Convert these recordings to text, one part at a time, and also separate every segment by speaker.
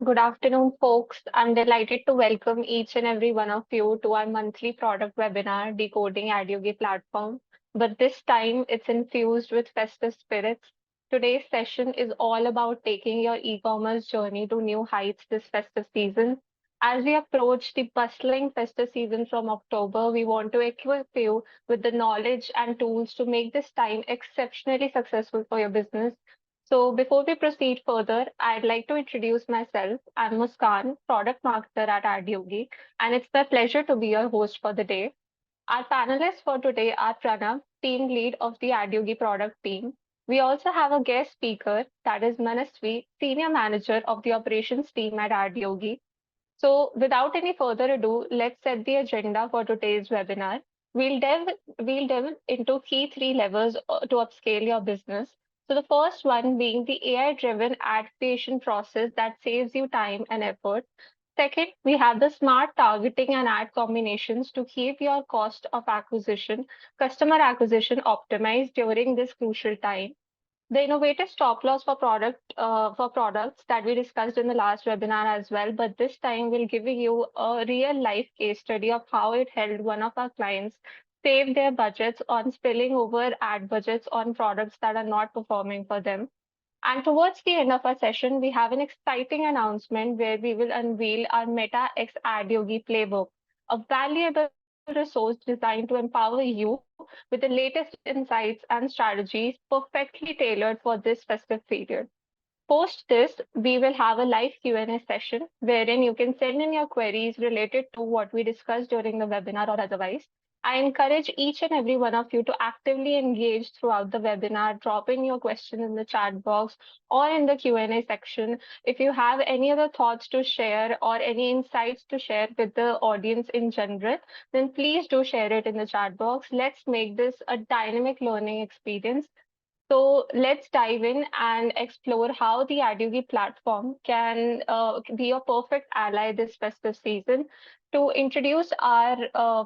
Speaker 1: Good afternoon, folks. I'm delighted to welcome each and every one of you to our monthly product webinar, Decoding Adyogi platform. But this time it's infused with festive spirits. Today's session is all about taking your e-commerce journey to new heights this festive season. As we approach the bustling festive season from October, we want to equip you with the knowledge and tools to make this time exceptionally successful for your business. So before we proceed further, I'd like to introduce myself. I'm Muskan, product marketer at Adyogi, and it's my pleasure to be your host for the day. Our panelists for today are Pranav, team lead of the Adyogi product team. We also have a guest speaker, that is Manasvi, senior manager of the operations team at Adyogi. So without any further ado, let's set the agenda for today's webinar. We'll delve, we'll delve into key three levels to upscale your business. So the first one being the AI-driven ad creation process that saves you time and effort. Second, we have the smart targeting and ad combinations to keep your cost of acquisition, customer acquisition optimized during this crucial time. The innovative stop loss for products that we discussed in the last webinar as well, but this time we'll give you a real life case study of how it helped one of our clients save their budgets on spilling over ad budgets on products that are not performing for them. And towards the end of our session, we have an exciting announcement where we will unveil our Meta X Ad Yogi playbook, a valuable resource designed to empower you with the latest insights and strategies perfectly tailored for this festive period. Post this, we will have a live Q&A session wherein you can send in your queries related to what we discussed during the webinar or otherwise. I encourage each and every one of you to actively engage throughout the webinar, drop in your question in the chat box or in the Q&A section. If you have any other thoughts to share or any insights to share with the audience in general, then please do share it in the chat box. Let's make this a dynamic learning experience. So let's dive in and explore how the Adyogi platform can be a perfect ally this festive season. To introduce our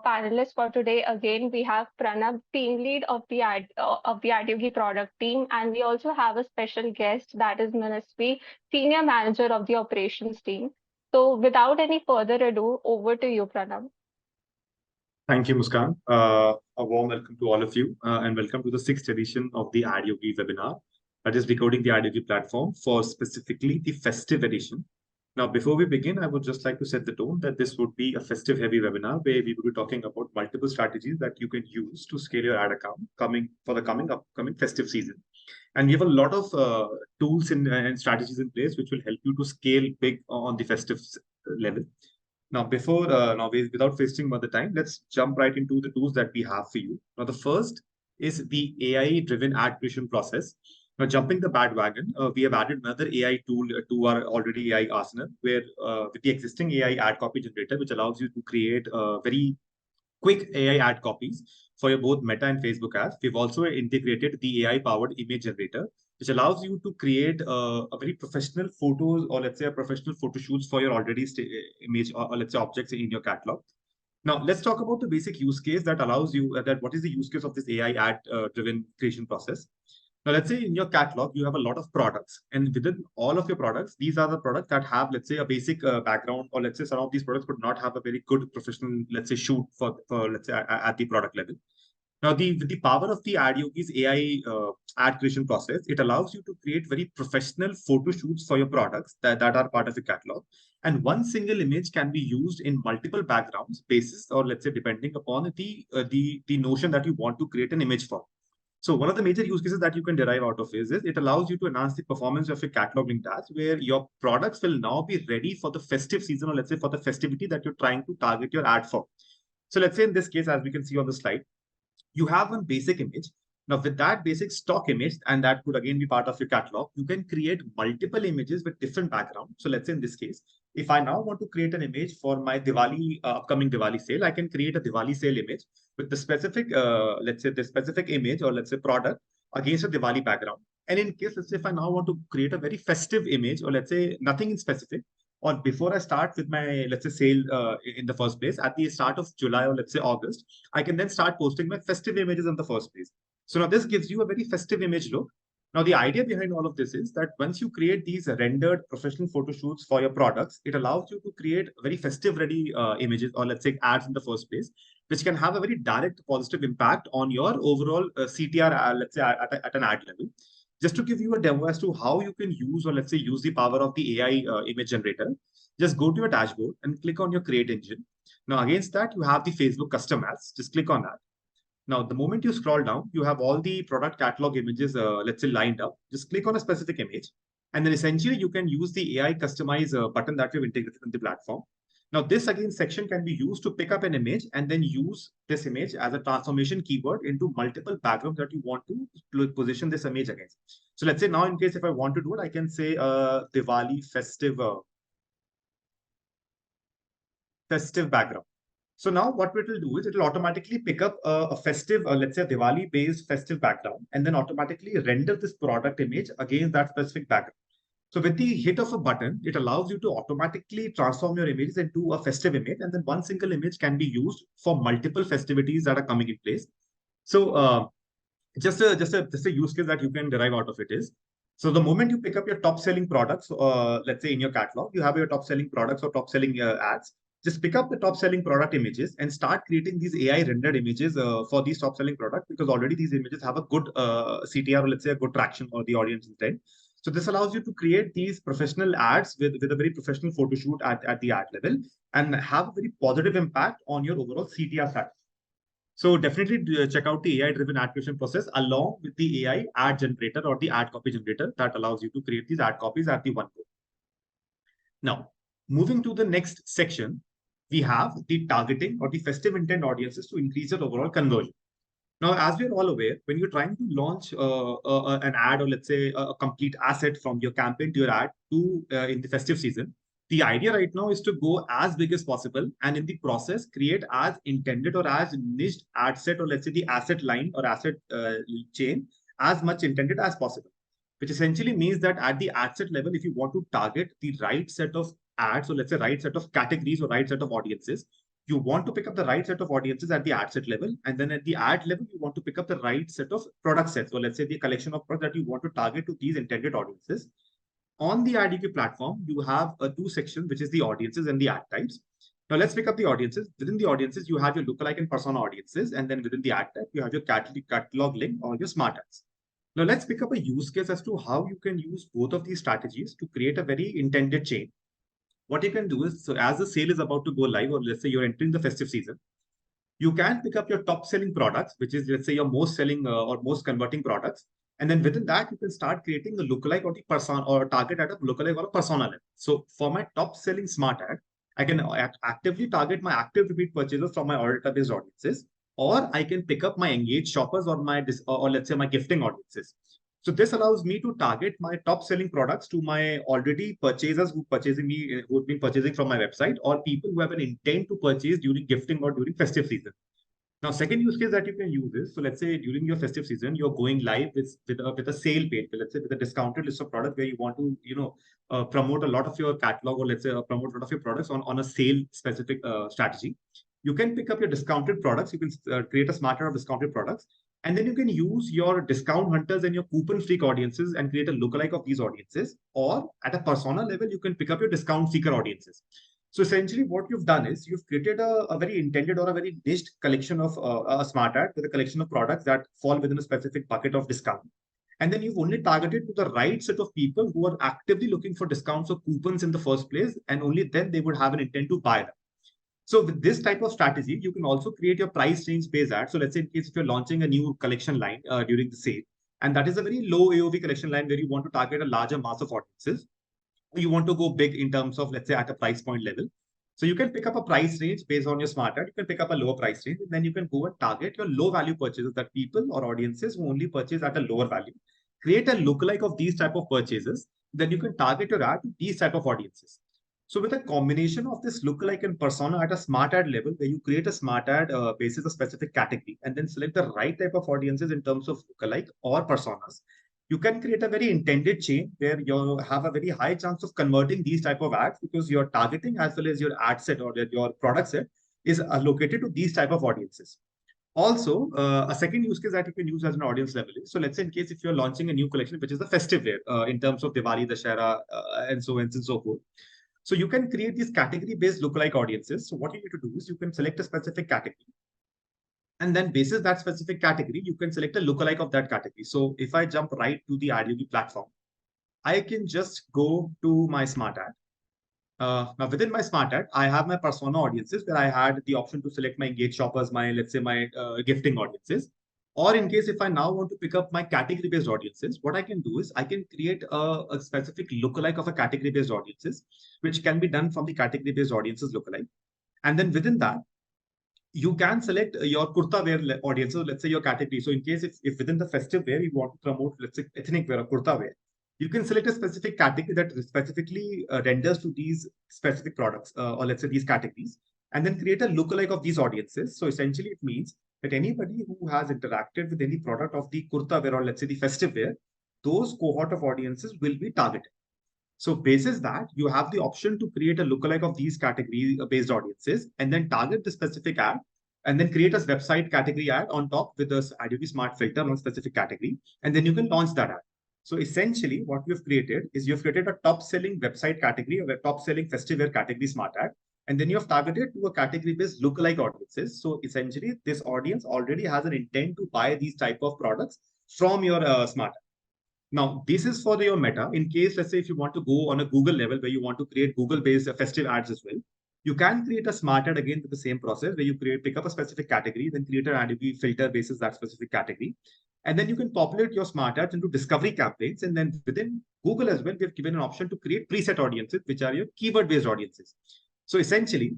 Speaker 1: panelists for today, again we have Pranav, team lead of the Adyogi product team, and we also have a special guest that is Manasvi, senior manager of the operations team. So without any further ado, over to you, Pranav.
Speaker 2: Thank you, Muskan. A warm welcome to all of you, and welcome to the sixth edition of the Adyogi webinar, that is Decoding the Adyogi platform for specifically the festive edition. Now, before we begin, I would just like to set the tone that this would be a festive-heavy webinar where we will be talking about multiple strategies that you can use to scale your ad account for the upcoming festive season. And we have a lot of tools and strategies in place which will help you to scale big on the festive level. Now, without wasting more time, let's jump right into the tools that we have for you. Now, the first is the AI-driven ad creation process. Now, jumping the bandwagon, we have added another AI tool to our already AI arsenal, where with the existing AI ad copy generator, which allows you to create very quick AI ad copies for your both Meta and Facebook ads. We've also integrated the AI-powered image generator, which allows you to create a very professional photos, or let's say a professional photo shoots for your already image, or let's say objects in your catalog. Now, let's talk about the basic use case that allows you what is the use case of this AI ad driven creation process. Now, let's say in your catalog, you have a lot of products, and within all of your products, these are the products that have, let's say, a basic background, or let's say some of these products could not have a very good professional, let's say, shoot for let's say, at the product level. Now, with the power of the Adyogi's AI ad creation process, it allows you to create very professional photo shoots for your products that are part of the catalog. And one single image can be used in multiple backgrounds basis, or let's say, depending upon the notion that you want to create an image for. So one of the major use cases that you can derive out of is it allows you to enhance the performance of your catalog link ads, where your products will now be ready for the festive season, or let's say for the festivity that you're trying to target your ad for. So let's say in this case, as we can see on the slide, you have one basic image. Now, with that basic stock image, and that could again be part of your catalog, you can create multiple images with different backgrounds. So let's say in this case, if I now want to create an image for my upcoming Diwali sale, I can create a Diwali sale image with the specific, let's say the specific image, or let's say product against a Diwali background. And in case, let's say if I now want to create a very festive image, or let's say nothing in specific, or before I start with my, let's say, sale in the first place, at the start of July, or let's say August, I can then start posting my festive images in the first place. So now this gives you a very festive image look. Now, the idea behind all of this is that once you create these rendered professional photo shoots for your products, it allows you to create very festive ready images, or let's say ads in the first place, which can have a very direct positive impact on your overall CTR, let's say at an ad level. Just to give you a demo as to how you can use, or let's say use the power of the AI image generator, just go to your dashboard and click on your create engine. Now, against that, you have the Facebook custom ads. Just click on that. Now, the moment you scroll down, you have all the product catalog images, let's say, lined up. Just click on a specific image. And then essentially, you can use the AI customize button that we've integrated in the platform. Now, this again section can be used to pick up an image and then use this image as a transformation keyword into multiple backgrounds that you want to position this image against. So let's say now, in case if I want to do it, I can say Diwali festive background. So now what it will do is it will automatically pick up a festive, let's say Diwali based festive background, and then automatically render this product image against that specific background. So with the hit of a button, it allows you to automatically transform your images into a festive image, and then one single image can be used for multiple festivities that are coming in place. So just a use case that you can derive out of it is, so the moment you pick up your top selling products, let's say in your catalog, you have your top selling products or top selling ads. Just pick up the top selling product images and start creating these AI rendered images for these top selling products, because already these images have a good CTR, or let's say a good traction or the audience intent. So this allows you to create these professional ads with a very professional photo shoot at the ad level and have a very positive impact on your overall CTR strategy. So definitely check out the AI-driven ad creation process along with the AI ad generator or the ad copy generator that allows you to create these ad copies at the one go. Now, moving to the next section, we have the targeting or the festive intent audiences to increase your overall conversion. Now, as we're all aware, when you're trying to launch an ad, or let's say a complete asset from your campaign to your ad to in the festive season, the idea right now is to go as big as possible, and in the process, create as intended or as niched ad set, or let's say the asset line or asset chain as much intended as possible. Which essentially means that at the ad set level, if you want to target the right set of ads, or let's say right set of categories or right set of audiences, you want to pick up the right set of audiences at the ad set level. And then at the ad level, you want to pick up the right set of product sets, or let's say the collection of products that you want to target to these intended audiences. On the Adyogi platform, you have two sections, which is the audiences and the ad types. Now let's pick up the audiences. Within the audiences, you have your lookalike and persona audiences. And then within the ad type, you have your catalog link or your smart ads. Now let's pick up a use case as to how you can use both of these strategies to create a very intended chain. What you can do is, so as the sale is about to go live, or let's say you're entering the festive season, you can pick up your top selling products, which is, let's say, your most selling or most converting products. And then within that, you can start creating a lookalike or the persona or target at a lookalike or a persona level. So for my top selling smart ad, I can actively target my active repeat purchasers from my database audiences, or I can pick up my engaged shoppers or my or let's say my gifting audiences. So this allows me to target my top selling products to my already purchasers who have been purchasing from my website, or people who have an intent to purchase during gifting or during festive season. Now, second use case that you can use is, so let's say during your festive season, you're going live with a sale page, let's say with a discounted list of products where you want to, promote a lot of your catalog, or let's say promote a lot of your products on a sale specific strategy. You can pick up your discounted products. You can create a smarter of discounted products. And then you can use your discount hunters and your coupon freak audiences and create a lookalike of these audiences. Or at a persona level, you can pick up your discount seeker audiences. So essentially what you've done is you've created a very intended or a very niched collection of a smart ad with a collection of products that fall within a specific bucket of discount. And then you've only targeted to the right set of people who are actively looking for discounts or coupons in the first place, and only then they would have an intent to buy them. So with this type of strategy, you can also create your price range based ad. So let's say in case if you're launching a new collection line during the sale, and that is a very low AOV collection line where you want to target a larger mass of audiences, you want to go big in terms of, let's say, at a price point level. So you can pick up a price range based on your smart ad. You can pick up a lower price range, and then you can go and target your low value purchases, that people or audiences who only purchase at a lower value. Create a lookalike of these type of purchases. Then you can target your ad to these type of audiences. So with a combination of this lookalike and persona at a smart ad level, where you create a smart ad basis a specific category, and then select the right type of audiences in terms of lookalike or personas, you can create a very intended chain where you have a very high chance of converting these type of ads, because your targeting as well as your ad set or your product set is allocated to these type of audiences. Also, a second use case that you can use as an audience level is, so let's say in case if you're launching a new collection, which is the festive wear in terms of Diwali, Dashera, and so on and so forth. So you can create these category-based lookalike audiences. So what you need to do is you can select a specific category. And then basis that specific category, you can select a lookalike of that category. So if I jump right to the Adyogi platform, I can just go to my smart ad. Now within my smart ad, I have my persona audiences where I had the option to select my engaged shoppers, my, let's say my gifting audiences. Or in case if I now want to pick up my category based audiences, what I can do is I can create a specific lookalike of a category based audiences, which can be done from the category based audiences lookalike. And then within that, you can select your kurta wear audience. So let's say your category. So in case if within the festive wear, you want to promote, let's say ethnic wear or kurta wear, you can select a specific category that specifically renders to these specific products or let's say these categories, and then create a lookalike of these audiences. So essentially it means that anybody who has interacted with any product of the kurta wear or let's say the festive wear, those cohort of audiences will be targeted. So basis that, you have the option to create a lookalike of these category-based audiences and then target the specific ad and then create a website category ad on top with this Adyogi Smart filter on specific category. And then you can launch that ad. So essentially what we've created is you've created a top-selling website category or a top-selling festive wear category smart ad. And then you have targeted to a category-based lookalike audiences. So essentially this audience already has an intent to buy these type of products from your smart ad. Now, this is for your meta. In case, let's say, if you want to go on a Google level where you want to create Google-based festive ads as well, you can create a smart ad again with the same process where you pick up a specific category, then create an ad filter basis that specific category. And then you can populate your smart ads into discovery campaigns. And then within Google as well, we have given an option to create preset audiences, which are your keyword-based audiences. So essentially,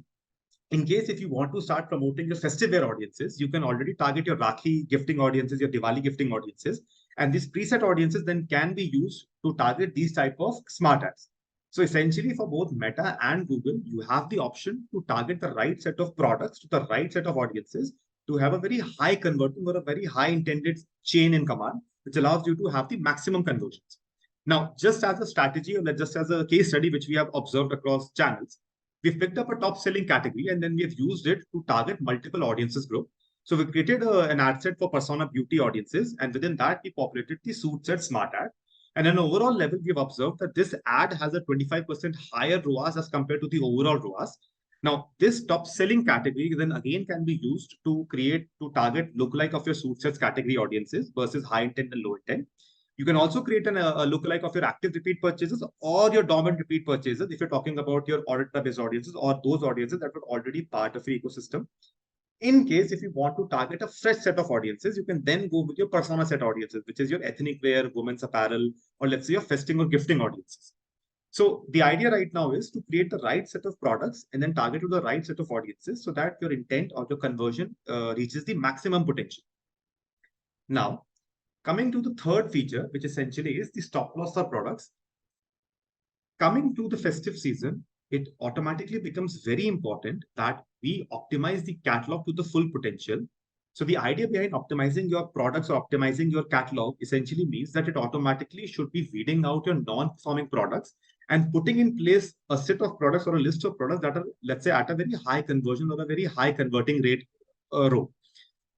Speaker 2: in case if you want to start promoting your festive wear audiences, you can already target your Rakhi gifting audiences, your Diwali gifting audiences. And these preset audiences then can be used to target these type of smart ads. So essentially for both Meta and Google, you have the option to target the right set of products to the right set of audiences to have a very high converting or a very high intended chain in command, which allows you to have the maximum conversions. Now, just as a strategy or just as a case study, which we have observed across channels, we've picked up a top selling category and then we've used it to target multiple audiences group. So we created an ad set for persona beauty audiences, and within that we populated the suit set smart ad. And at an overall level, we've observed that this ad has a 25% higher ROAS as compared to the overall ROAS. Now, this top selling category then again can be used to target lookalike of your suit sets category audiences versus high intent and low intent. You can also create a lookalike of your active repeat purchases or your dormant repeat purchases if you're talking about your auditor-based audiences or those audiences that were already part of your ecosystem. In case if you want to target a fresh set of audiences, you can then go with your persona set audiences, which is your ethnic wear, women's apparel, or let's say your festing or gifting audiences. So the idea right now is to create the right set of products and then target to the right set of audiences so that your intent or your conversion reaches the maximum potential. Now, coming to the third feature, which essentially is the stop loss for products. Coming to the festive season, it automatically becomes very important that we optimize the catalog to the full potential. So the idea behind optimizing your products or optimizing your catalog essentially means that it automatically should be weeding out your non-performing products and putting in place a set of products or a list of products that are, let's say, at a very high conversion or a very high converting rate row.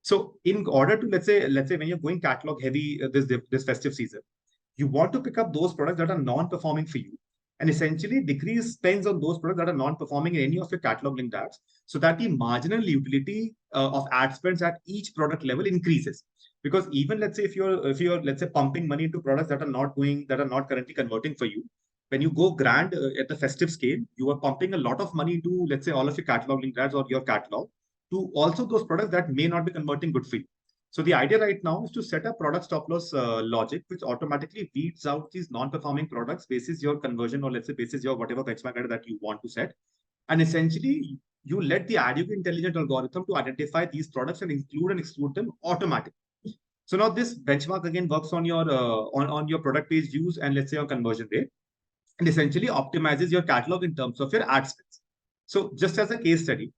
Speaker 2: So in order to, let's say when you're going catalog heavy this festive season, you want to pick up those products that are non-performing for you and essentially decrease spends on those products that are non-performing in any of your catalog linked ads so that the marginal utility of ad spends at each product level increases. Because even let's say if you're let's say pumping money into products that are not currently converting for you, when you go grand at the festive scale, you are pumping a lot of money into, let's say, all of your catalog linked ads or your catalog to also those products that may not be converting good for you. So the idea right now is to set a product stop loss logic, which automatically weeds out these non-performing products basis your conversion or let's say basis your whatever benchmark that you want to set. And essentially, you let the Adyogi intelligent algorithm to identify these products and include and exclude them automatically. So now this benchmark again works on your on your product page views and let's say your conversion rate, and essentially optimizes your catalog in terms of your ad spends. So just as a case study,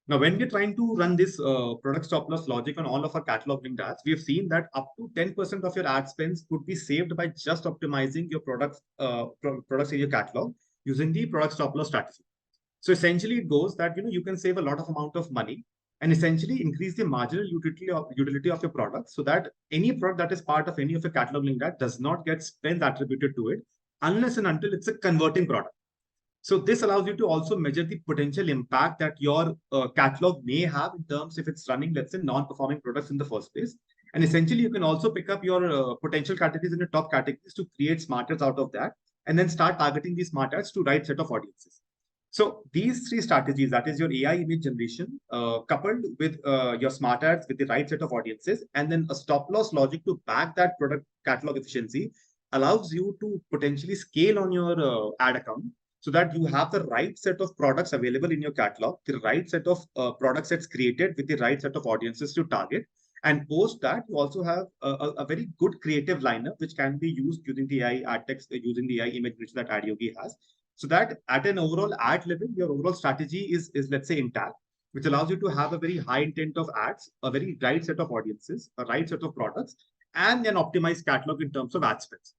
Speaker 2: now, when we're trying to run this product stop loss logic on all of our catalog linked ads, we have seen that up to 10% of your ad spends could be saved by just optimizing your products in your catalog using the product stop loss strategy. So essentially, it goes that you can save a lot of amount of money, and essentially increase the marginal utility of your product, so that any product that is part of any of your catalog link that does not get spend attributed to it unless and until it's a converting product. So this allows you to also measure the potential impact that your catalog may have in terms if it's running, let's say, non-performing products in the first place. And essentially, you can also pick up your potential categories in the top categories to create smart ads out of that, and then start targeting these smart ads to right set of audiences. So these three strategies, that is your AI image generation, coupled with your smart ads with the right set of audiences, and then a stop loss logic to back that product catalog efficiency, allows you to potentially scale on your ad account, so that you have the right set of products available in your catalog, the right set of product sets created with the right set of audiences to target. And post that, you also have a very good creative lineup, which can be used using the AI ad text, using the AI image which that Adyogi has. So that at an overall ad level, your overall strategy is let's say intact, which allows you to have a very high intent of ads, a very right set of audiences, a right set of products, and an optimized catalog in terms of ad spends.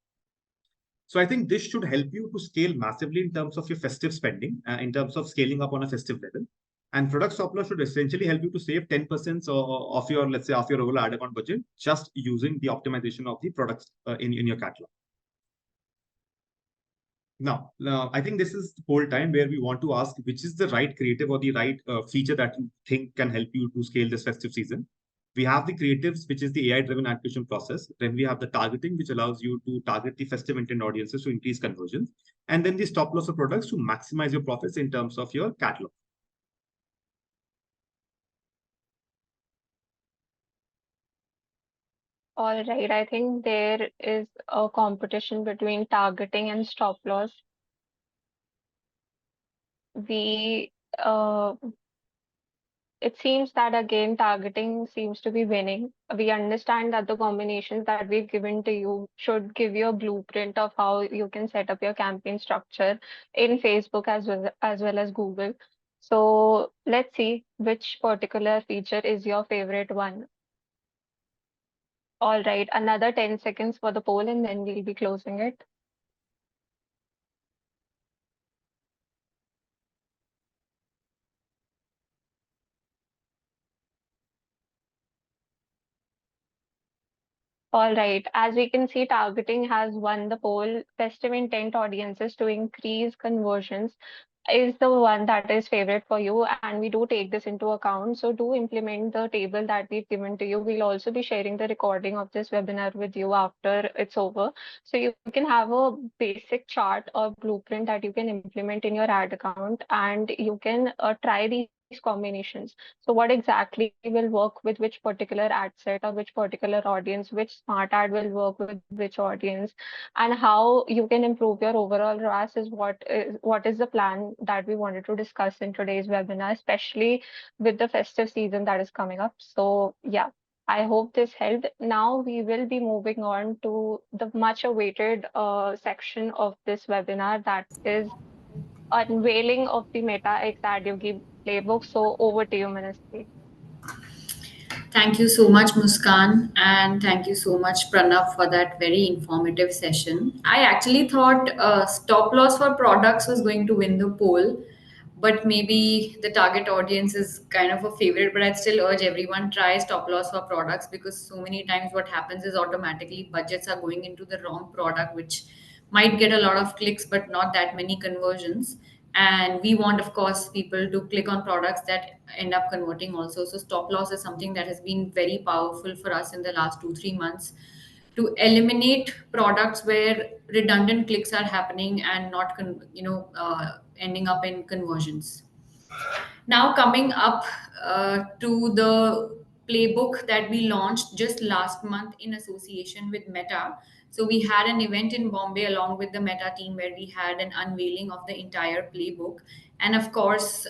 Speaker 2: So I think this should help you to scale massively in terms of your festive spending, in terms of scaling up on a festive level. And product stop loss should essentially help you to save 10% of your, let's say, of your overall ad account budget, just using the optimization of the products in your catalog. Now, I think this is the whole time where we want to ask which is the right creative or the right feature that you think can help you to scale this festive season. We have the creatives, which is the AI-driven acquisition process. Then we have the targeting, which allows you to target the festive intent audiences to increase conversions. And then the stop loss of products to maximize your profits in terms of your catalog.
Speaker 1: All right, I think there is a competition between targeting and stop loss. We It seems that again targeting seems to be winning. We understand that the combinations that we've given to you should give you a blueprint of how you can set up your campaign structure in Facebook as well as Google. So let's see which particular feature is your favorite one. All right, another 10 seconds for the poll and then we'll be closing it. All right. As we can see, targeting has won the poll. Festive intent audiences to increase conversions is the one that is favorite for you, and we do take this into account. So do implement the table that we've given to you. We'll also be sharing the recording of this webinar with you after it's over. So you can have a basic chart or blueprint that you can implement in your ad account, and you can try these combinations. So what exactly will work with which particular ad set or which particular audience, which smart ad will work with which audience, and how you can improve your overall ROAS is what is the plan that we wanted to discuss in today's webinar, especially with the festive season that is coming up. So yeah, I hope this helped. Now we will be moving on to the much awaited section of this webinar, that is unveiling of the Meta X Adyogi playbook. So over to you, Ministry.
Speaker 3: Thank you so much, Muskan, and thank you so much, Pranav, for that very informative session. I actually thought stop loss for products was going to win the poll, but maybe the target audience is kind of a favorite. But I'd still urge everyone try stop loss for products, because so many times what happens is automatically budgets are going into the wrong product, which might get a lot of clicks but not that many conversions. And we want, of course, people to click on products that end up converting also. So stop loss is something that has been very powerful for us in the last 2 3 months, to eliminate products where redundant clicks are happening and not ending up in conversions. Now, coming up to the playbook that we launched just last month in association with Meta. So, we had an event in Bombay along with the Meta team where we had an unveiling of the entire playbook. And of course,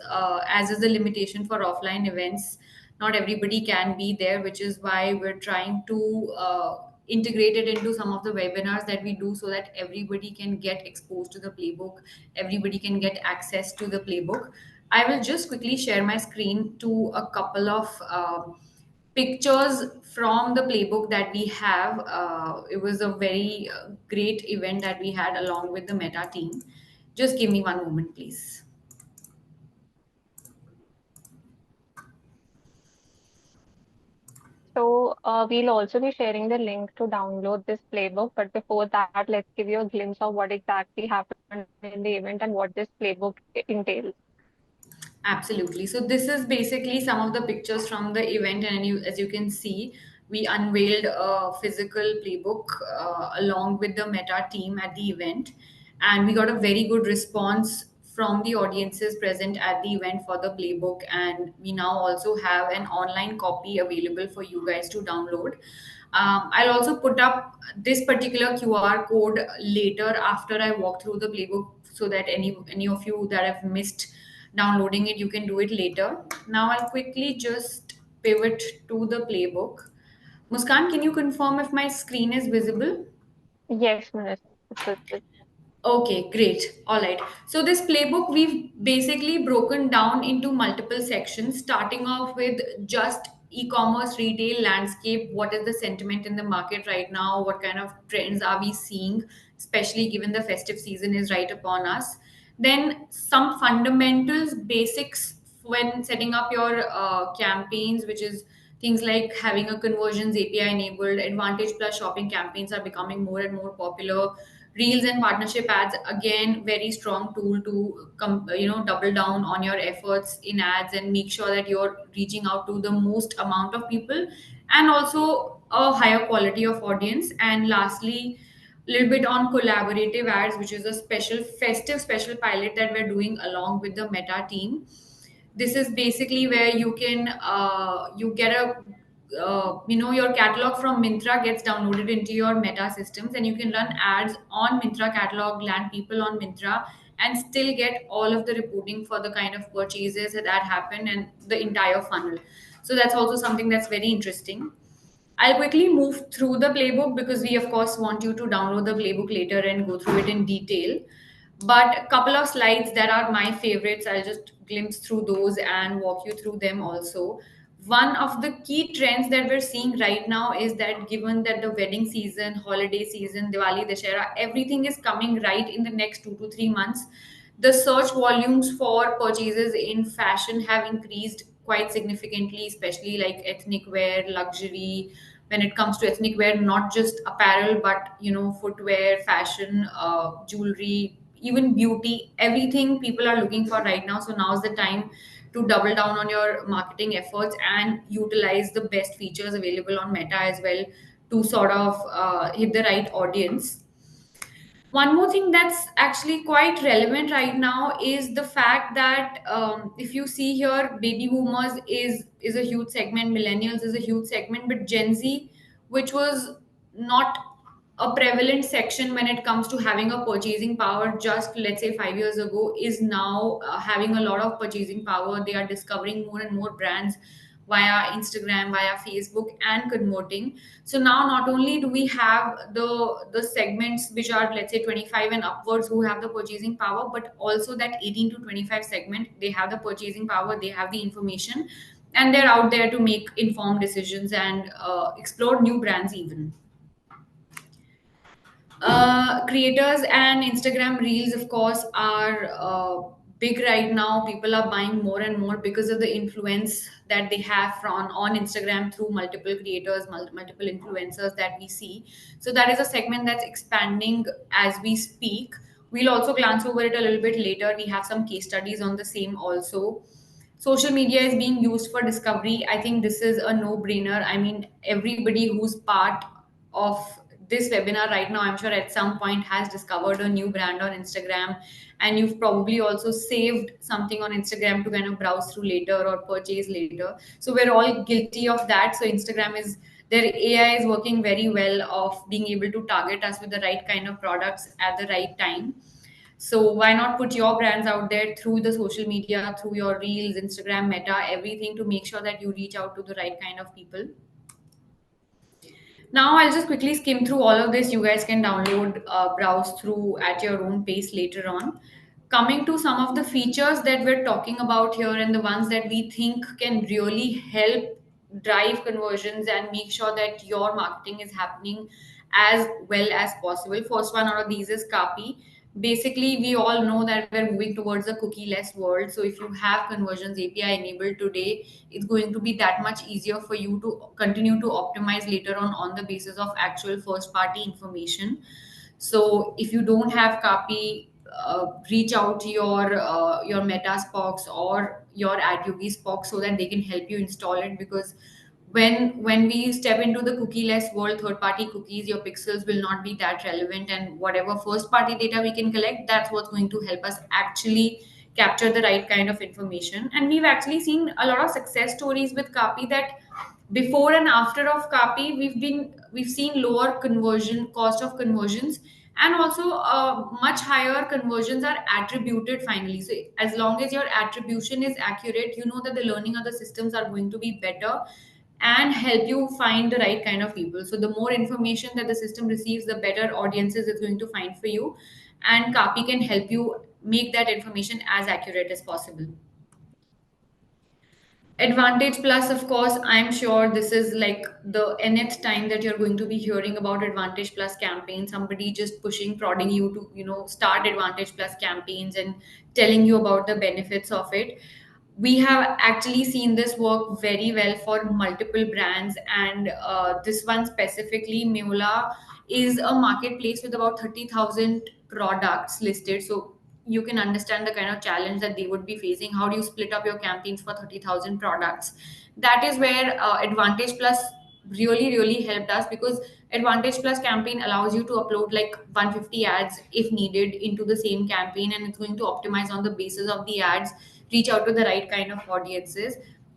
Speaker 3: as is the limitation for offline events, not everybody can be there, which is why we're trying to integrate it into some of the webinars that we do, so that everybody can get exposed to the playbook, everybody can get access to the playbook. I will just quickly share my screen to a couple of pictures from the playbook that we have. It was a very great event that we had along with the Meta team. Just give me one moment, please.
Speaker 1: So we'll also be sharing the link to download this playbook. But before that, let's give you a glimpse of what exactly happened in the event and what this playbook entails.
Speaker 3: Absolutely. So this is basically some of the pictures from the event, and as you can see, we unveiled a physical playbook along with the Meta team at the event, and we got a very good response from the audiences present at the event for the playbook. And we now also have an online copy available for you guys to download. I'll also put up this particular QR code later after I walk through the playbook, so that any of you that have missed downloading it, you can do it later. Now I'll quickly just pivot to the playbook. Muskan, can you confirm if my screen is visible?
Speaker 1: Yes, Minister. It's visible.
Speaker 3: Okay, great. All right. So this playbook we've basically broken down into multiple sections, starting off with just e-commerce retail landscape. What is the sentiment in the market right now? What kind of trends are we seeing, especially given the festive season is right upon us? Then some fundamentals, basics when setting up your campaigns, which is things like having a conversions API enabled. Advantage plus shopping campaigns are becoming more and more popular. Reels and partnership ads, again, very strong tool to double down on your efforts in ads and make sure that you're reaching out to the most amount of people, and also a higher quality of audience. And lastly, a little bit on collaborative ads, which is a special pilot that we're doing along with the Meta team. This is basically where you can you get a your catalog from Mintra gets downloaded into your Meta systems, and you can run ads on Mintra catalog, land people on Mintra, and still get all of the reporting for the kind of purchases that happen and the entire funnel. So that's also something that's very interesting. I'll quickly move through the playbook because we, of course, want you to download the playbook later and go through it in detail. But a couple of slides that are my favorites, I'll just glimpse through those and walk you through them also. One of the key trends that we're seeing right now is that given that the wedding season, holiday season, Diwali, Dashera, everything is coming right in the next 2 to 3 months, the search volumes for purchases in fashion have increased quite significantly, especially like ethnic wear, luxury. When it comes to ethnic wear, not just apparel, but footwear, fashion, jewelry, even beauty, everything people are looking for right now. So now's the time to double down on your marketing efforts and utilize the best features available on Meta as well to sort of hit the right audience. One more thing that's actually quite relevant right now is the fact that if you see here, baby boomers is a huge segment, millennials is a huge segment, but Gen Z, which was not a prevalent section when it comes to having a purchasing power just let's say 5 years ago, is now having a lot of purchasing power. They are discovering more and more brands via Instagram, via Facebook, and converting. So now not only do we have the segments which are let's say 25 and upwards who have the purchasing power, but also that 18 to 25 segment, they have the purchasing power, they have the information, and they're out there to make informed decisions and explore new brands even. Creators and Instagram reels, of course, are big right now. People are buying more and more because of the influence that they have from on Instagram through multiple creators, multiple influencers that we see. So that is a segment that's expanding as we speak. We'll also glance over it a little bit later. We have some case studies on the same also. Social media is being used for discovery. I think this is a no brainer. I mean, everybody who's part of this webinar right now, I'm sure at some point has discovered a new brand on Instagram, and you've probably also saved something on Instagram to kind of browse through later or purchase later. So we're all guilty of that. So Instagram is, their AI is working very well of being able to target us with the right kind of products at the right time. So why not put your brands out there through the social media, through your reels, Instagram, Meta, everything, to make sure that you reach out to the right kind of people. Now I'll just quickly skim through all of this. You guys can download, browse through at your own pace later on. Coming to some of the features that we're talking about here and the ones that we think can really help drive conversions and make sure that your marketing is happening as well as possible. First one out of these is copy. Basically, we all know that we're moving towards a cookie-less world. So if you have conversions API enabled today, it's going to be that much easier for you to continue to optimize later on the basis of actual first-party information. So if you don't have copy, reach out to your Meta Spox or your Adyogi Spox so that they can help you install it, because when we step into the cookie-less world, third-party cookies, your pixels will not be that relevant, and whatever first-party data we can collect, that's what's going to help us actually capture the right kind of information. And we've actually seen a lot of success stories with copy, that before and after of copy, we've seen lower conversion cost of conversions, and also much higher conversions are attributed finally. So as long as your attribution is accurate, you know that the learning of the systems are going to be better and help you find the right kind of people. So the more information that the system receives, the better audiences it's going to find for you, and copy can help you make that information as accurate as possible. Advantage Plus, of course, I'm sure this is like the nth time that you're going to be hearing about Advantage Plus campaign. Somebody just pushing, prodding you to, start Advantage Plus campaigns and telling you about the benefits of it. We have actually seen this work very well for multiple brands, and this one specifically, Miola, is a marketplace with about 30,000 products listed. So you can understand the kind of challenge that they would be facing. How do you split up your campaigns for 30,000 products? That is where Advantage Plus really helped us, because Advantage Plus campaign allows you to upload like 150 ads if needed into the same campaign, and it's going to optimize on the basis of the ads, reach out to the right kind of audiences.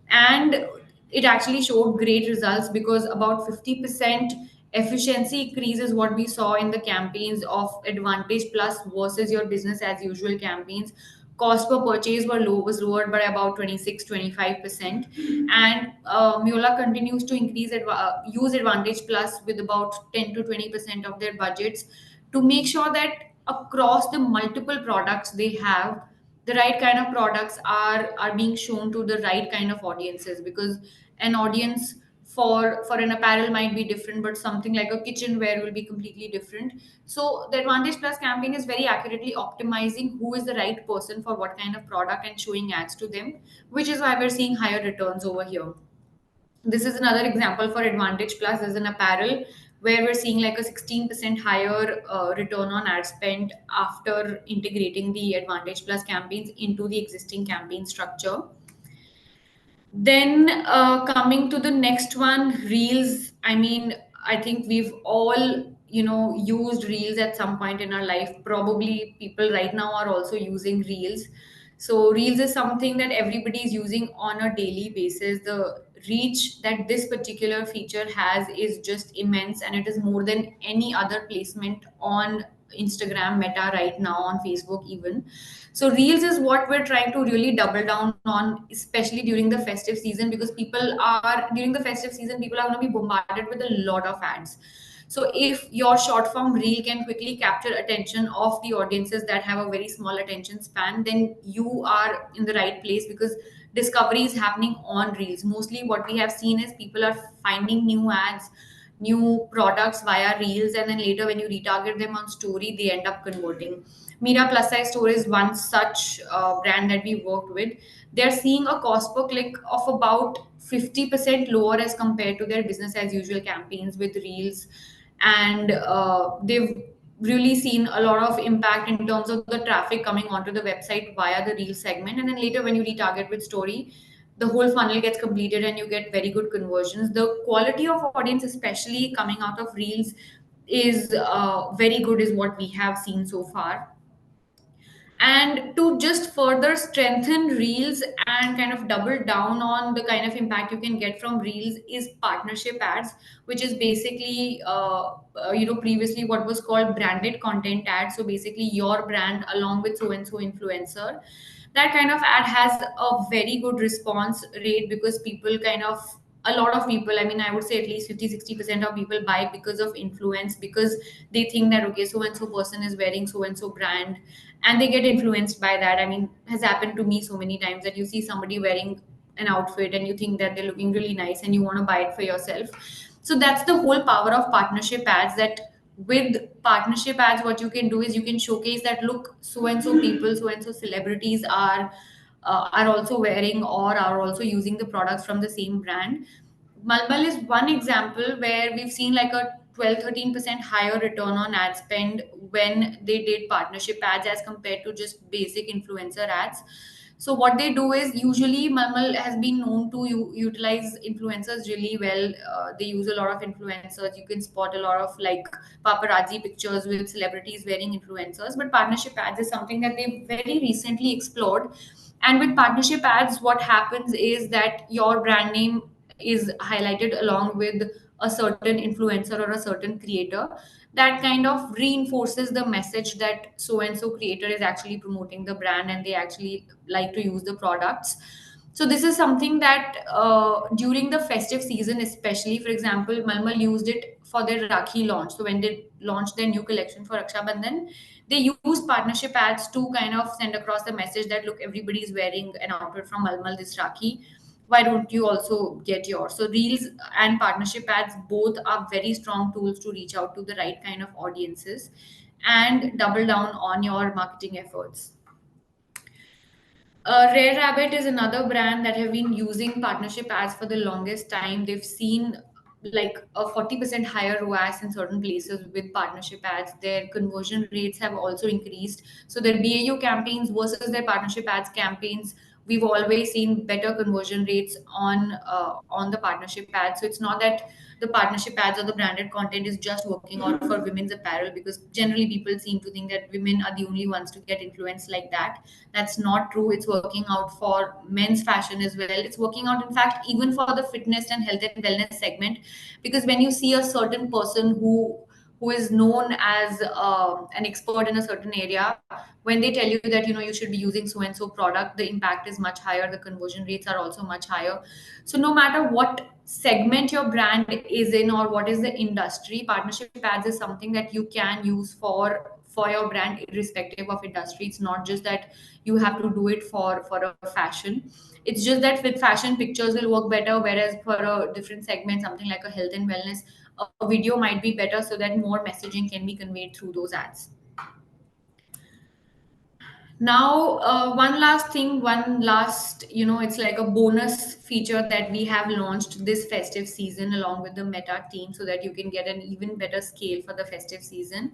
Speaker 3: And it actually showed great results, because about 50% efficiency increase is what we saw in the campaigns of Advantage Plus versus your business as usual campaigns. Cost per purchase was lowered by about 26-25%. And Miola continues to use Advantage Plus with about 10 to 20% of their budgets, to make sure that across the multiple products they have, the right kind of products are being shown to the right kind of audiences. Because an audience for an apparel might be different, but something like a kitchenware will be completely different. So the Advantage Plus campaign is very accurately optimizing who is the right person for what kind of product and showing ads to them, which is why we're seeing higher returns over here. This is another example for Advantage Plus as an apparel, where we're seeing like a 16% higher return on ad spend after integrating the Advantage Plus campaigns into the existing campaign structure. Then coming to the next one, Reels. I mean, I think we've all, used Reels at some point in our life. Probably people right now are also using Reels. So Reels is something that everybody is using on a daily basis. The reach that this particular feature has is just immense, and it is more than any other placement on Instagram, Meta right now, on Facebook even. So Reels is what we're trying to really double down on, especially during the festive season, because during the festive season, people are going to be bombarded with a lot of ads. So if your short form reel can quickly capture attention of the audiences that have a very small attention span, then you are in the right place, because discovery is happening on reels. Mostly what we have seen is people are finding new ads, new products via reels, and then later when you retarget them on story, they end up converting. Mira Plus Size Store is one such brand that we worked with. They're seeing a cost per click of about 50% lower as compared to their business as usual campaigns with reels. And they've really seen a lot of impact in terms of the traffic coming onto the website via the reel segment. And then later when you retarget with story, the whole funnel gets completed and you get very good conversions. The quality of audience, especially coming out of reels, is very good, is what we have seen so far. And to just further strengthen reels and kind of double down on the kind of impact you can get from reels is partnership ads, which is basically previously what was called branded content ads. So basically your brand along with so and so influencer. That kind of ad has a very good response rate, because people kind of, a lot of people, I mean, I would say at least 50-60% of people buy because of influence, because they think that okay, so and so person is wearing so and so brand, and they get influenced by that. I mean, has happened to me so many times that you see somebody wearing an outfit and you think that they're looking really nice and you want to buy it for yourself. So that's the whole power of partnership ads, that With partnership ads, what you can do is you can showcase that, look, so and so people, so and so celebrities are also wearing or are also using the products from the same brand. Malmal is one example where we've seen like a 12-13% higher return on ad spend when they did partnership ads as compared to just basic influencer ads. So what they do is, usually Malmal has been known to utilize influencers really well. They use a lot of influencers. You can spot a lot of like paparazzi pictures with celebrities wearing influencers. But partnership ads is something that they very recently explored. And with partnership ads, what happens is that your brand name is highlighted along with a certain influencer or a certain creator. That kind of reinforces the message that so and so creator is actually promoting the brand and they actually like to use the products. So this is something that during the festive season, especially, for example, Malmal used it for their Rakhi launch. So when they launched their new collection for Raksha Bandhan, they used partnership ads to kind of send across the message that, look, everybody is wearing an outfit from Malmal this Rakhi. Why don't you also get yours? So reels and partnership ads both are very strong tools to reach out to the right kind of audiences and double down on your marketing efforts. Rare Rabbit is another brand that have been using partnership ads for the longest time. They've seen like a 40% higher ROAS in certain places with partnership ads. Their conversion rates have also increased. So their BAU campaigns versus their partnership ads campaigns, we've always seen better conversion rates on the partnership ads. So it's not that the partnership ads or the branded content is just working out for women's apparel, because generally people seem to think that women are the only ones to get influenced like that. That's not true. It's working out for men's fashion as well. It's working out, in fact, even for the fitness and health and wellness segment, because when you see a certain person who is known as an expert in a certain area, when they tell you that, you should be using so and so product, the impact is much higher, the conversion rates are also much higher. So no matter what segment your brand is in or what is the industry, partnership ads is something that you can use for your brand irrespective of industry. It's not just that you have to do it for a fashion. It's just that with fashion, pictures will work better, whereas for a different segment, something like a health and wellness, a video might be better so that more messaging can be conveyed through those ads. Now, one last thing, one last, it's like a bonus feature that we have launched this festive season along with the Meta team so that you can get an even better scale for the festive season.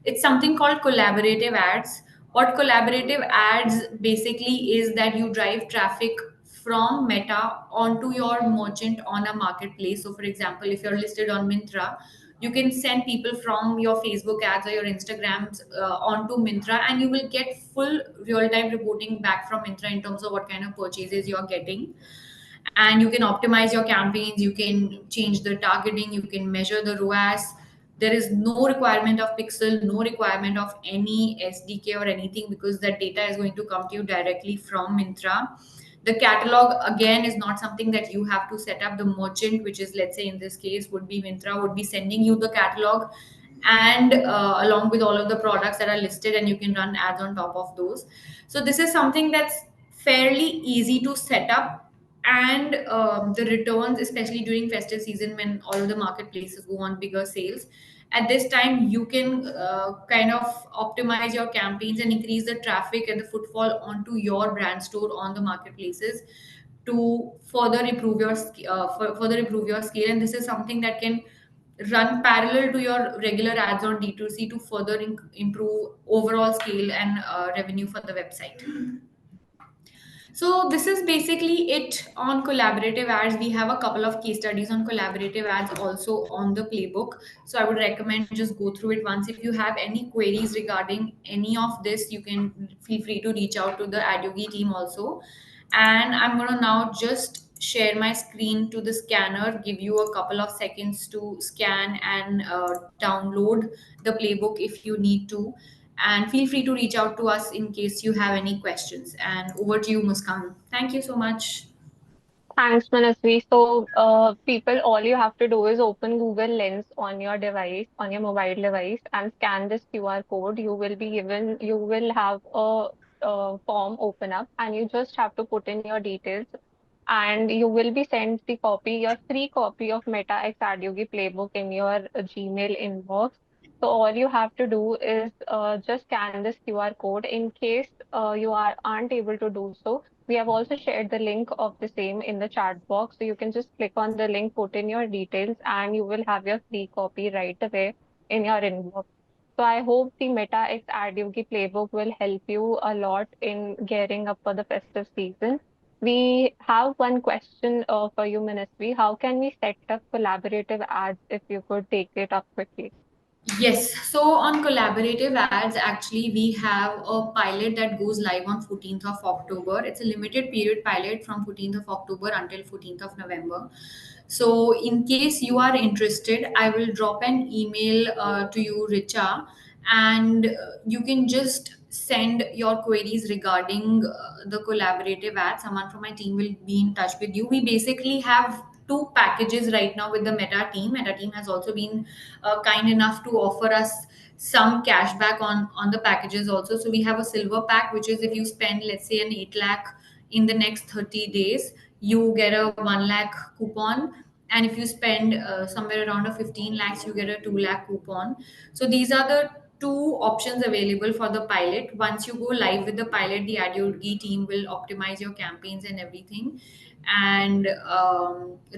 Speaker 3: It's something called collaborative ads. What collaborative ads basically is that you drive traffic from Meta onto your merchant on a marketplace. So, for example, if you're listed on Myntra, you can send people from your Facebook ads or your Instagrams onto Myntra, and you will get full real-time reporting back from Myntra in terms of what kind of purchases you're getting. And you can optimize your campaigns, you can change the targeting, you can measure the ROAS. There is no requirement of pixel, no requirement of any SDK or anything, because that data is going to come to you directly from Myntra. The catalog again is not something that you have to set up. The merchant, which is, let's say in this case would be Myntra, would be sending you the catalog and along with all of the products that are listed, and you can run ads on top of those. So this is something that's fairly easy to set up. And the returns, especially during festive season when all of the marketplaces go on bigger sales, at this time you can kind of optimize your campaigns and increase the traffic and the footfall onto your brand store on the marketplaces to further improve your further improve your scale. And this is something that can run parallel to your regular ads on D2C to further improve overall scale and revenue for the website. So this is basically it on collaborative ads. We have a couple of case studies on collaborative ads also on the playbook. So I would recommend just go through it once. If you have any queries regarding any of this, you can feel free to reach out to the Adyogi team also. And I'm going to now just share my screen to the scanner, give you a couple of seconds to scan and download the playbook if you need to. And feel free to reach out to us in case you have any questions. And over to you, Muskan. Thank you so much.
Speaker 1: Thanks, Manasvi. So, people, all you have to do is open Google Lens on your device, on your mobile device, and scan this QR code. You will have a form open up, and you just have to put in your details, and you will be sent your free copy of Meta X Adyogi playbook in your Gmail inbox. So all you have to do is just scan this QR code. In case aren't able to do so, we have also shared the link of the same in the chat box. So you can just click on the link, put in your details, and you will have your free copy right away in your inbox. So I hope the Meta X Adyogi playbook will help you a lot in gearing up for the festive season. We have one question for you, Minasvi. How can we set up collaborative ads if you could take it up quickly?
Speaker 3: Yes. So on collaborative ads, actually, we have a pilot that goes live on 14th of October. It's a limited period pilot from 14th of October until 14th of November. So in case you are interested, I will drop an email to you, Richa, and you can just send your queries regarding the collaborative ad. Someone from my team will be in touch with you. We basically have two packages right now with the Meta team has also been kind enough to offer us some cashback on the packages also. So we have a silver pack, which is if you spend, let's say, an 8 lakh in the next 30 days, you get a 1 lakh coupon. And if you spend somewhere around a 15 lakhs, you get a 2 lakh coupon. So these are the two options available for the pilot. Once you go live with the pilot, the Adyogi team will optimize your campaigns and everything. And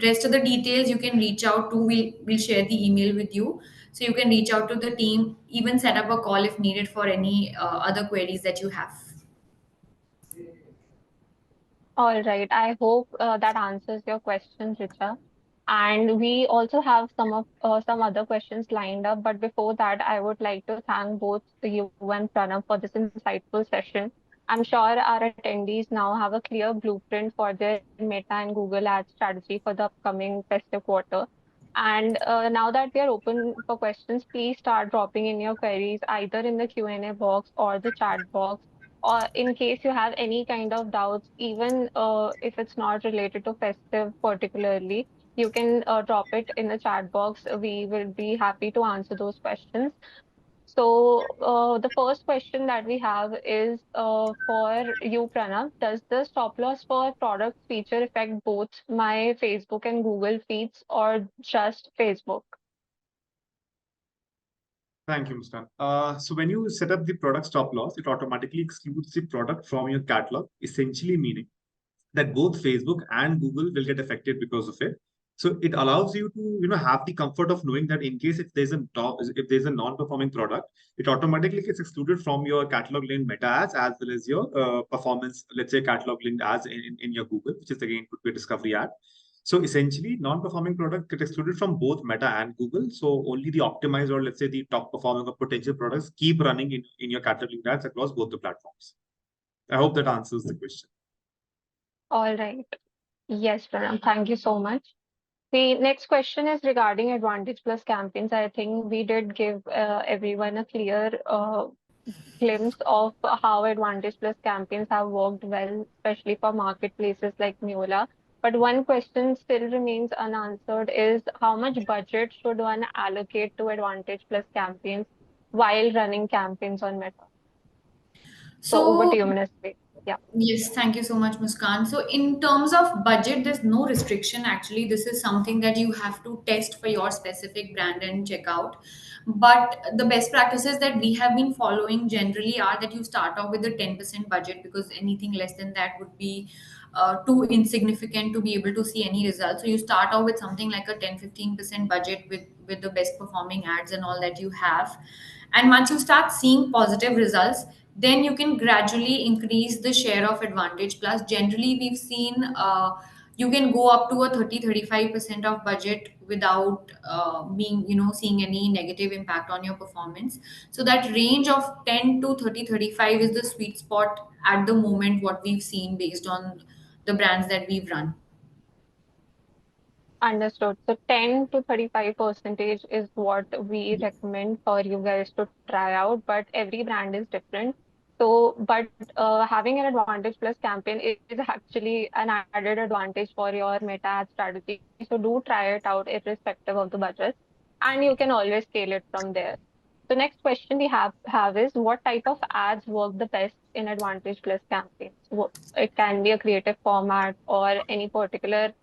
Speaker 3: rest of the details you can reach out to. We'll share the email with you, so you can reach out to the team, even set up a call if needed for any other queries that you have.
Speaker 1: All right. I hope that answers your question, Richa. And we also have some other questions lined up. But before that, I would like to thank both you and Pranav for this insightful session. I'm sure our attendees now have a clear blueprint for their Meta and Google Ads strategy for the upcoming festive quarter. And now that we are open for questions, please start dropping in your queries either in the Q&A box or the chat box, or in case you have any kind of doubts, even if it's not related to festive particularly, you can drop it in the chat box. We will be happy to answer those questions. So the first question that we have is for you, Pranav. Does the stop loss for products feature affect both my Facebook and Google feeds or just Facebook?
Speaker 2: Thank you, Muskan. So when you set up the product stop loss, it automatically excludes the product from your catalog, essentially meaning that both Facebook and Google will get affected because of it. So it allows you to, have the comfort of knowing that in case if there's a non-performing product, it automatically gets excluded from your catalog linked meta ads as well as your performance, let's say catalog linked ads in your Google, which is again could be a discovery ad. So essentially, non-performing products get excluded from both Meta and Google. So only the optimized or let's say the top performing or potential products keep running in your catalog linked ads across both the platforms. I hope that answers the question.
Speaker 1: All right. Yes, Pranav. Thank you so much. The next question is regarding Advantage Plus campaigns. I think we did give everyone a clear glimpse of how Advantage Plus campaigns have worked well, especially for marketplaces like Neola. But one question still remains unanswered is how much budget should one allocate to Advantage Plus campaigns while running campaigns on Meta? So over
Speaker 3: So
Speaker 1: to you, Minasvi. Yeah.
Speaker 3: yes, thank you so much, Muskan. So, in terms of budget, there's no restriction. Actually, this is something that you have to test for your specific brand and check out. But the best practices that we have been following generally are that you start off with a 10% budget, because anything less than that would be too insignificant to be able to see any results. So, you start off with something like a 10-15% budget with the best performing ads and all that you have. And once you start seeing positive results, then you can gradually increase the share of Advantage Plus. Generally, we've seen you can go up to a 30-35% of budget without seeing any negative impact on your performance. So that range of 10 to 30-35 is the sweet spot at the moment, what we've seen based on the brands that we've run.
Speaker 1: Understood. So 10 to 35 percentage is what we recommend for you guys to try out, but every brand is different. So, but having an Advantage Plus campaign is actually an added advantage for your meta ad strategy. So do try it out irrespective of the budget, and you can always scale it from there. The next question we have is what type of ads work the best in Advantage Plus campaigns? It can be a creative format or any particular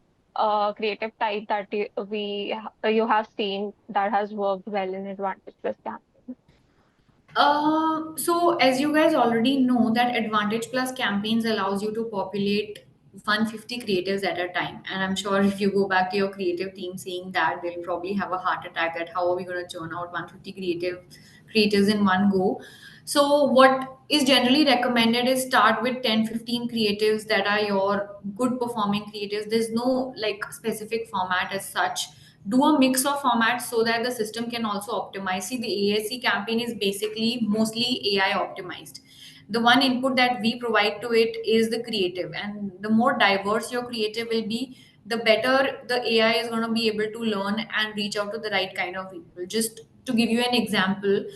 Speaker 1: creative type that you have seen that has worked well in Advantage Plus campaign.
Speaker 3: So as you guys already know that Advantage Plus campaigns allows you to populate 150 creatives at a time. And I'm sure if you go back to your creative team seeing that, they'll probably have a heart attack at how are we going to churn out 150 creatives in one go. So what is generally recommended is start with 10-15 creatives that are your good performing creatives. There's no like specific format as such. Do a mix of formats so that the system can also optimize. See, the ASC campaign is basically mostly AI optimized. The one input that we provide to it is the creative, and the more diverse your creative will be, the better the AI is going to be able to learn and reach out to the right kind of people. Just to give you an example,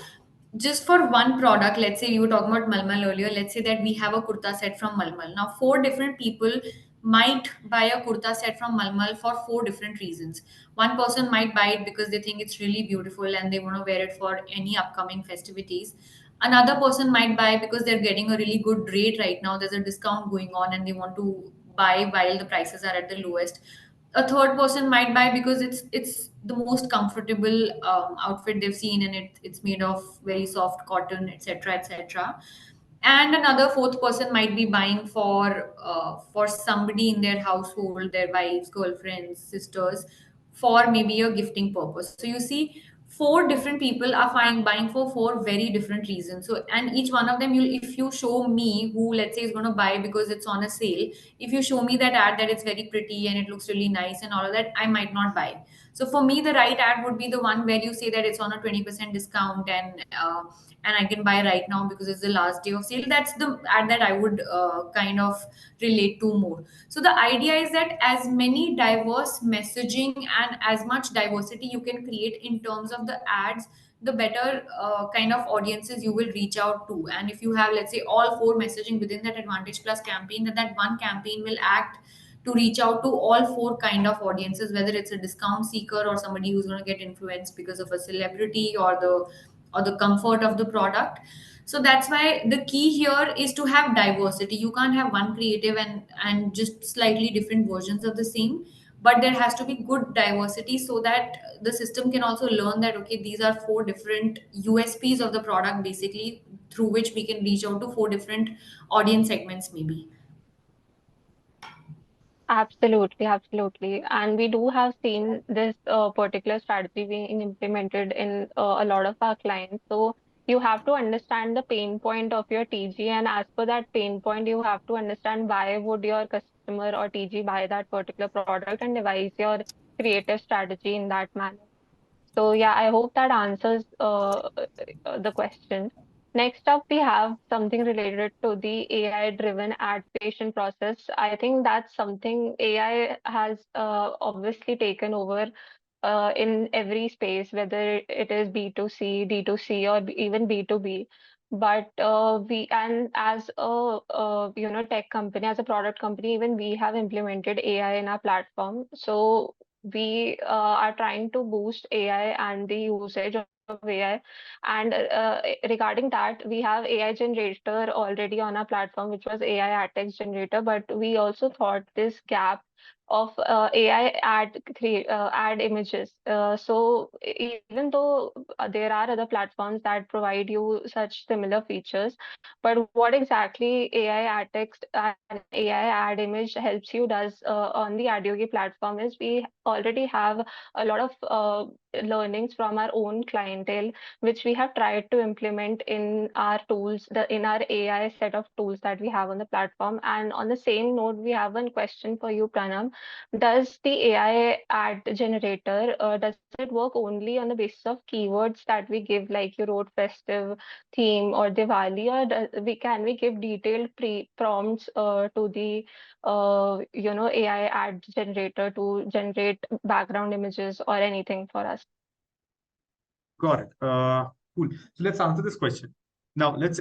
Speaker 3: just for one product, let's say we were talking about Malmal earlier, let's say that we have a kurta set from Malmal. Now, four different people might buy a kurta set from Malmal for four different reasons. One person might buy it because they think it's really beautiful and they want to wear it for any upcoming festivities. Another person might buy because they're getting a really good rate right now. There's a discount going on and they want to buy while the prices are at the lowest. A third person might buy because it's the most comfortable outfit they've seen, and it's made of very soft cotton, etc., etc. And another fourth person might be buying for somebody in their household, their wives, girlfriends, sisters, for maybe a gifting purpose. So you see, four different people are buying for four very different reasons. So, and each one of them, you if you show me who, let's say, is going to buy because it's on a sale, if you show me that ad that it's very pretty and it looks really nice and all of that, I might not buy. So for me, the right ad would be the one where you say that it's on a 20% discount, and I can buy right now because it's the last day of sale. That's the ad that I would kind of relate to more. So the idea is that as many diverse messaging and as much diversity you can create in terms of the ads, the better kind of audiences you will reach out to. And if you have, let's say, all four messaging within that Advantage Plus campaign, then that one campaign will act to reach out to all four kind of audiences, whether it's a discount seeker or somebody who's going to get influenced because of a celebrity or the comfort of the product. So that's why the key here is to have diversity. You can't have one creative and just slightly different versions of the same, but there has to be good diversity so that the system can also learn that okay, these are four different USPs of the product, basically, through which we can reach out to four different audience segments maybe.
Speaker 1: Absolutely, absolutely. And we do have seen this particular strategy being implemented in a lot of our clients. So you have to understand the pain point of your TG, and as per that pain point, you have to understand why would your customer or TG buy that particular product and devise your creative strategy in that manner. So yeah, I hope that answers the question. Next up, we have something related to the AI-driven ad creation process. I think that's something AI has obviously taken over in every space, whether it is B2C, D2C, or even B2B. But we and as a tech company, as a product company, even we have implemented AI in our platform. So we are trying to boost AI and the usage of AI. And regarding that, we have AI generator already on our platform, which was AI ad text generator. But we also thought this gap of AI ad images. So even though there are other platforms that provide you such similar features, but what exactly AI ad text and AI ad image helps you does on the Adyogi platform is we already have a lot of learnings from our own clientele, which we have tried to implement in our tools, in our AI set of tools that we have on the platform. And on the same note, we have one question for you, Pranam. Does the AI ad generator, does it work only on the basis of keywords that we give, like you wrote festive theme or Diwali, or can we give detailed pre prompts to the AI ad generator to generate background images or anything for us?
Speaker 2: Got it. Cool. So let's answer this question. Now let's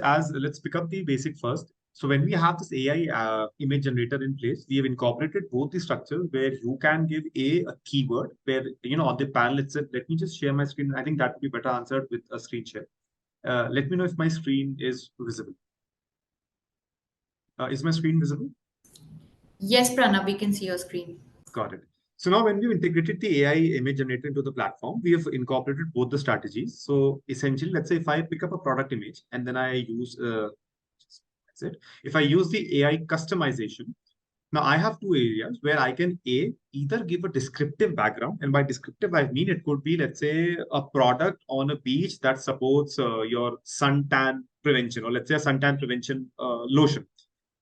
Speaker 2: pick up the basic first. So when we have this AI image generator in place, we have incorporated both the structures where you can give a keyword where on the panel itself. Let me just share my screen. I think that would be better answered with a screen share. Let me know if my screen is visible. Is my screen visible?
Speaker 3: Yes, Pranav, we can see your screen.
Speaker 2: Got it. So now when we've integrated the AI image generator into the platform, we have incorporated both the strategies. So essentially, let's say if I pick up a product image and then I use, that's it. If I use the AI customization, now I have two areas where I can either give a descriptive background, and by descriptive I mean it could be, let's say, a product on a beach that supports your suntan prevention, or let's say a suntan prevention lotion.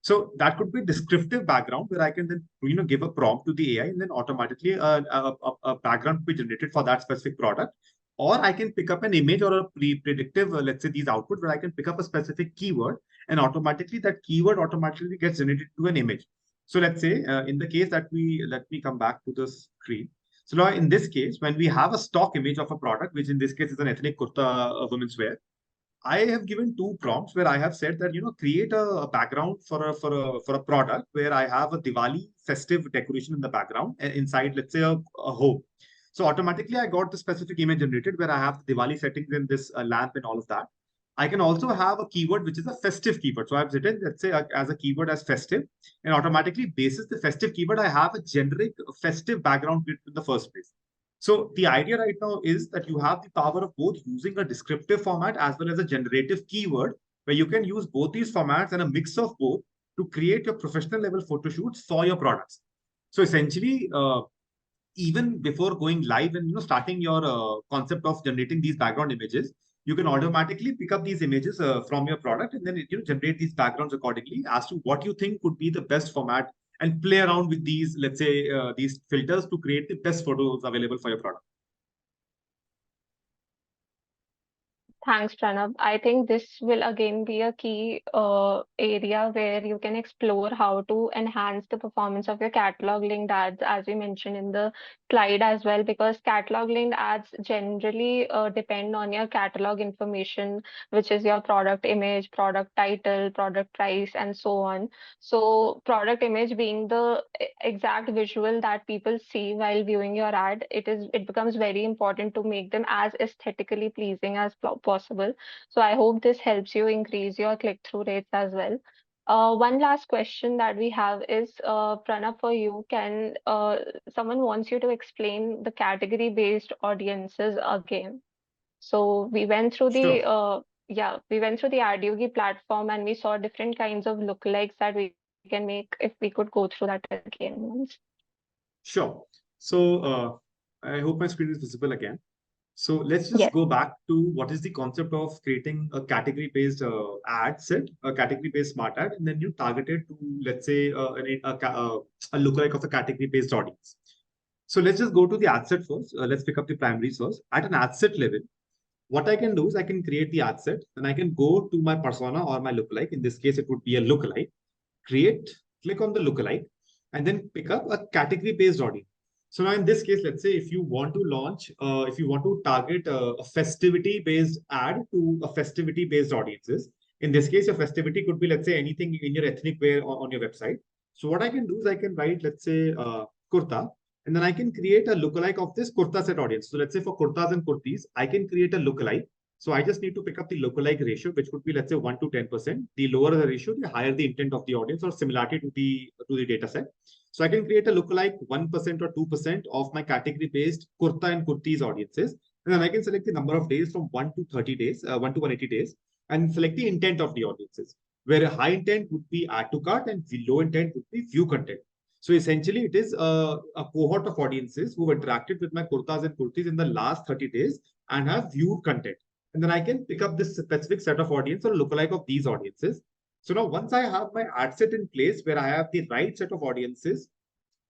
Speaker 2: So that could be descriptive background where I can then give a prompt to the AI and then automatically a background will be generated for that specific product. Or I can pick up an image or a predictive, let's say these outputs where I can pick up a specific keyword and automatically that keyword automatically gets generated to an image. So let's say in the case that let me come back to the screen. So now in this case, when we have a stock image of a product, which in this case is an ethnic kurta women's wear, I have given two prompts where I have said that, create a background for a product where I have a Diwali festive decoration in the background and inside, let's say a home. So automatically I got the specific image generated where I have the Diwali settings in this lamp and all of that. I can also have a keyword, which is a festive keyword. So I've written, let's say as a keyword as festive, and automatically basis the festive keyword, I have a generic festive background in the first place. So the idea right now is that you have the power of both using a descriptive format as well as a generative keyword, where you can use both these formats and a mix of both to create your professional level photo shoots for your products. So essentially, even before going live and starting your concept of generating these background images, you can automatically pick up these images from your product and then generate these backgrounds accordingly as to what you think could be the best format and play around with these, let's say, these filters to create the best photos available for your product.
Speaker 1: Thanks, Pranav. I think this will again be a key area where you can explore how to enhance the performance of your catalog linked ads, as we mentioned in the slide as well, because catalog linked ads generally depend on your catalog information, which is your product image, product title, product price, and so on. So, product image being the exact visual that people see while viewing your ad, it becomes very important to make them as aesthetically pleasing as possible. So I hope this helps you increase your click-through rates as well. One last question that we have is, Pranav, for you, can someone wants you to explain the category-based audiences again? So we went through the
Speaker 2: Sure.
Speaker 1: we went through the Adyogi platform and we saw different kinds of lookalikes that we can make. If we could go through that again once.
Speaker 2: Sure. So I hope my screen is visible again. So let's just
Speaker 1: Yes.
Speaker 2: go back to what is the concept of creating a category-based ad set, a category-based smart ad, and then you target it to, let's say, a lookalike of a category-based audience. So let's just go to the ad set first. Let's pick up the primaries first. At an ad set level, what I can do is I can create the ad set, and I can go to my persona or my lookalike. In this case, it would be a lookalike. Click on the lookalike, and then pick up a category-based audience. So now in this case, let's say if you want to launch, if you want to target a festivity-based ad to a festivity-based audiences, in this case, your festivity could be, let's say, anything in your ethnic wear on your website. So what I can do is I can write, let's say, kurta, and then I can create a lookalike of this kurta set audience. So let's say for kurtas and kurtis, I can create a lookalike. So I just need to pick up the lookalike ratio, which could be, let's say, 1 to 10%. The lower the ratio, the higher the intent of the audience or similarity to the data set. So I can create a lookalike 1% or 2% of my category-based kurta and kurtis audiences. And then I can select the number of days from 1 to 30 days, 1 to 180 days, and select the intent of the audiences, where a high intent would be add to cart and the low intent would be view content. So essentially, it is a cohort of audiences who have interacted with my kurtas and kurtis in the last 30 days and have viewed content. And then I can pick up this specific set of audience or lookalike of these audiences. So now once I have my ad set in place where I have the right set of audiences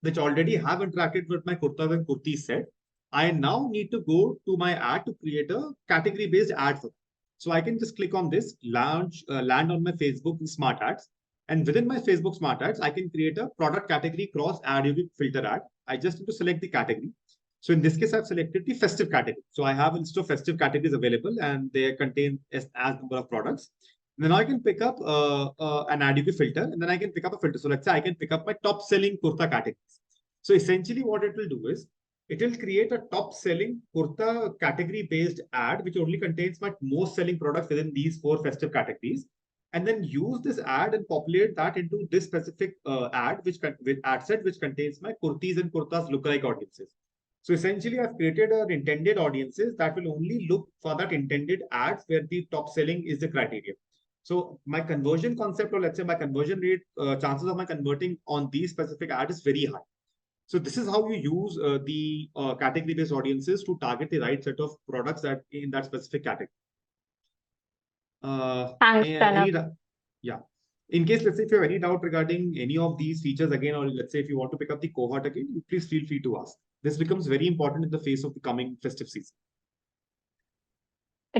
Speaker 2: which already have interacted with my kurtas and kurtis set, I now need to go to my ad to create a category-based ad for them. So I can just click on this, land on my Facebook Smart Ads. And within my Facebook Smart Ads, I can create a product category cross Adyogi filter ad. I just need to select the category. So in this case, I've selected the festive category. So I have a list of festive categories available and they contain as number of products. And then I can pick up an Adyogi filter and then I can pick up a filter. So let's say I can pick up my top selling kurta categories. So essentially what it will do is it will create a top selling kurta category based ad, which only contains my most selling products within these 4 festive categories. and then use this ad and populate that into this specific ad, with ad set, which contains my kurtis and kurtas lookalike audiences. So essentially, I've created an intended audiences that will only look for that intended ads where the top selling is the criteria. So my conversion concept, or let's say my conversion rate, chances of my converting on these specific ad is very high. So this is how you use the category-based audiences to target the right set of products that in that specific category.
Speaker 1: Thanks,
Speaker 2: Any,
Speaker 1: Pranav.
Speaker 2: yeah. In case, let's say, if you have any doubt regarding any of these features again, or let's say if you want to pick up the cohort again, please feel free to ask. This becomes very important in the face of the coming festive season.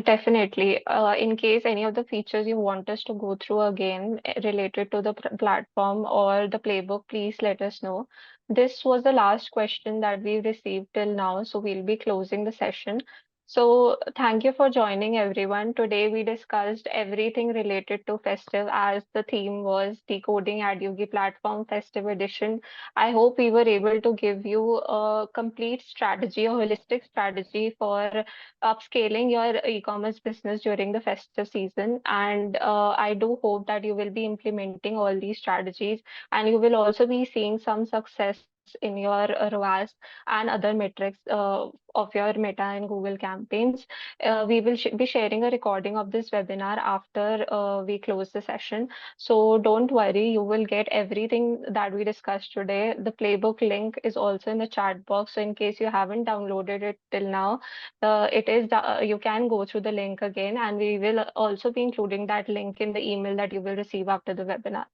Speaker 1: Definitely. In case any of the features you want us to go through again related to the platform or the playbook, please let us know. This was the last question that we received till now, so we'll be closing the session. So thank you for joining everyone. Today we discussed everything related to festive as the theme was Decoding Adyogi Platform Festive Edition. I hope we were able to give you a complete strategy, a holistic strategy for upscaling your e-commerce business during the festive season. And I do hope that you will be implementing all these strategies and you will also be seeing some success in your ROAS and other metrics of your Meta and Google campaigns. We will be sharing a recording of this webinar after we close the session. So don't worry, you will get everything that we discussed today. The playbook link is also in the chat box. So in case you haven't downloaded it till now, you can go through the link again, and we will also be including that link in the email that you will receive after the webinar.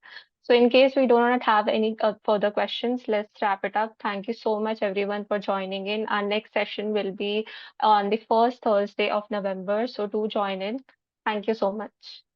Speaker 1: So in case we do not have any further questions, let's wrap it up. Thank you so much everyone for joining in. Our next session will be on the first Thursday of November, so do join in. Thank you so much.